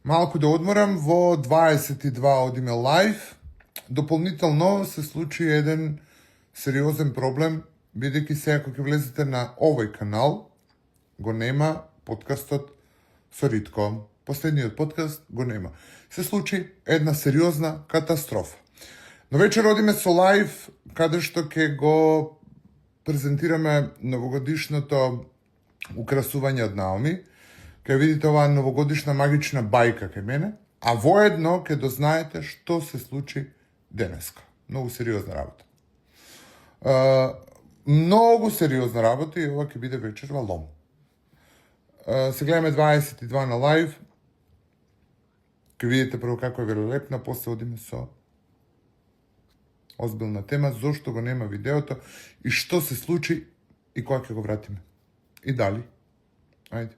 малку да одморам, во 22 одиме лайв. Дополнително се случи еден сериозен проблем, бидејќи сега кога ќе влезете на овој канал, го нема подкастот со Ритко. Последниот подкаст го нема. Се случи една сериозна катастрофа. Но вечер одиме со лайв, каде што ќе го презентираме новогодишното украсување од Наоми. Ќе видите оваа новогодишна магична бајка кај мене, а воедно ќе дознаете што се случи денеска. Многу сериозна работа. Многу сериозна работа и ова ќе биде вечер во Лом. Се гледаме 22 на лайв. Ќе видите прво како е велелепна, после одиме со озбилна тема, зошто го нема видеото и што се случи и кога ќе го вратиме. И дали. Ајде.